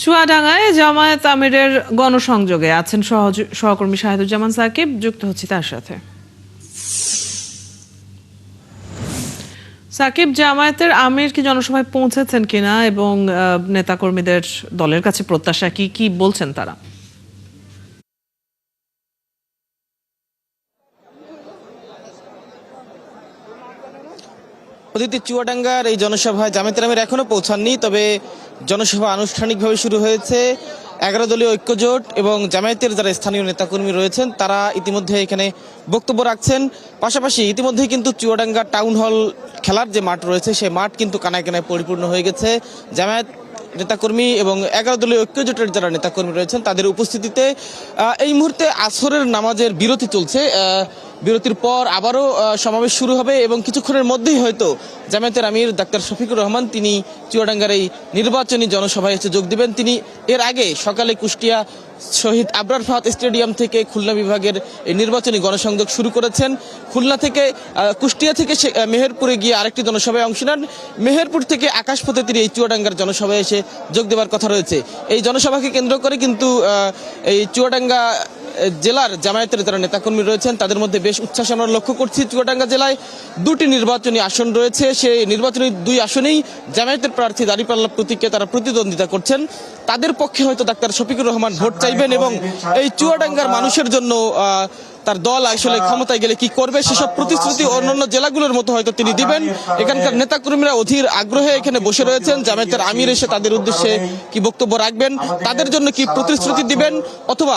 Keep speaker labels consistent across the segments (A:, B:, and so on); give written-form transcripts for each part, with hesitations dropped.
A: চুয়াডাঙ্গায় জামায়াত আমিরের গণসংযোগে আছেন সহকর্মী শাহিদুজ্জামান সাকিব, যুক্ত হচ্ছি তার সাথে। সাকিব, জামায়াতের আমির কি জনসভায় পৌঁছেছেন কিনা এবং নেতাকর্মীদের দলের কাছে প্রত্যাশা কি কি বলছেন তারা?
B: অদিতি, চুয়াডাঙ্গার এই জনসভায় জামায়াতের আমির এখনো পৌঁছাননি, তবে জনসভা আনুষ্ঠানিকভাবে শুরু হয়েছে। 11 দলীয় ঐক্যজোট এবং জামায়াতের যারা স্থানীয় নেতাকর্মী রয়েছেন তারা ইতিমধ্যে এখানে বক্তব্য রাখছেন। পাশাপাশি ইতিমধ্যে কিন্তু চুয়াডাঙ্গা টাউন হল খেলার যে মাঠ রয়েছে সেই মাঠ কিন্তু কানায় কানায় পরিপূর্ণ হয়ে গেছে। জামায়াত নেতাকর্মী এবং 11 দলীয় ঐক্যজোটের যারা নেতাকর্মী রয়েছেন তাদের উপস্থিতিতে এই মুহূর্তে আসরের নামাজের বিরতি চলছে। বিরতির পর আবারও সমাবেশ শুরু হবে এবং কিছুক্ষণের মধ্যেই হয়তো জামায়াতের আমির ডাক্তার শফিকুর রহমান তিনি চুয়াডাঙ্গার এই নির্বাচনী জনসভায় এসে যোগ দিবেন। তিনি এর আগে সকালে কুষ্টিয়া শহীদ আবরার ফাহাদ স্টেডিয়াম থেকে খুলনা বিভাগের এই নির্বাচনী গণসংযোগ শুরু করেছেন। খুলনা থেকে কুষ্টিয়া থেকে মেহেরপুরে গিয়ে আরেকটি জনসভায় অংশ নেন। মেহেরপুর থেকে আকাশপথে তিনি এই চুয়াডাঙ্গার জনসভায় এসে যোগ দেওয়ার কথা রয়েছে। এই জনসভাকে কেন্দ্র করে কিন্তু এই চুয়াডাঙ্গা জেলার জামায়াতের যারা নেতাকর্মী রয়েছেন তাদের মধ্যে বেশ উচ্ছ্বাস আমরা লক্ষ্য করছি। চুয়াডাঙ্গা জেলায় 2টি নির্বাচনী আসন রয়েছে, সেই নির্বাচনী 2 আসনেই জামায়াতের প্রার্থী দাঁড়িপাল্লা প্রতীকে তারা প্রতিদ্বন্দ্বিতা করছেন। তাদের পক্ষে হয়তো ডাক্তার শফিকুর রহমান ভোট চাইবেন এবং এই চুয়াডাঙ্গার মানুষের জন্য তার দল আসলে ক্ষমতায় গেলে কি করবে সেসব প্রতিশ্রুতি অন্যান্য জেলাগুলোর মতো হয়তো তিনি দিবেন। এখানকার নেতাকর্মীরা অধীর আগ্রহে এখানে বসে রয়েছেন। জামায়াতের আমির এসে তাদের উদ্দেশ্যে কি বক্তব্য রাখবেন, তাদের জন্য কি প্রতিশ্রুতি দিবেন, অথবা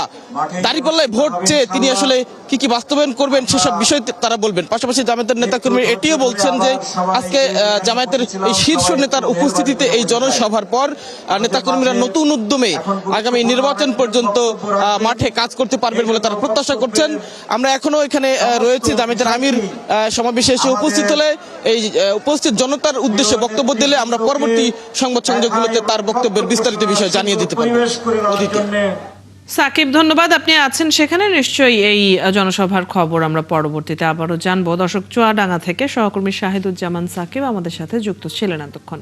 B: দাঁড়িপাল্লায় ভোট চেয়ে তিনি আসলে কি কি বাস্তবায়ন করবেন সেসব বিষয় তারা বলবেন। পাশাপাশি জামায়াতের নেতাকর্মী এটিও বলছেন যে আজকে জামায়াতের এই শীর্ষ নেতার উপস্থিতিতে এই জনসভার পর নেতাকর্মীরা নতুন উদ্যমে আগামী নির্বাচন পর্যন্ত মাঠে কাজ করতে পারবেন বলে তারা প্রত্যাশা করছেন। আমরা এখনো এখানে রয়েছি। জামায়াতের আমির সমাবেশে এসে উপস্থিত হলে এই উপস্থিত জনতার উদ্দেশ্যে বক্তব্য দিলে আমরা পরবর্তী সংবাদ সংযোগগুলোতে তার বক্তব্যের বিস্তারিত বিষয় জানিয়ে দিতে পারব।
A: সাকিব, ধন্যবাদ। আপনি আছেন সেখানে, নিশ্চয়ই এই জনসভার খবর আমরা পরবর্তীতে আবারও জানবো। দর্শক, চুয়াডাঙ্গা থেকে সহকর্মী শাহিদুজ্জামান সাকিব আমাদের সাথে যুক্ত ছিলেন এতক্ষণ।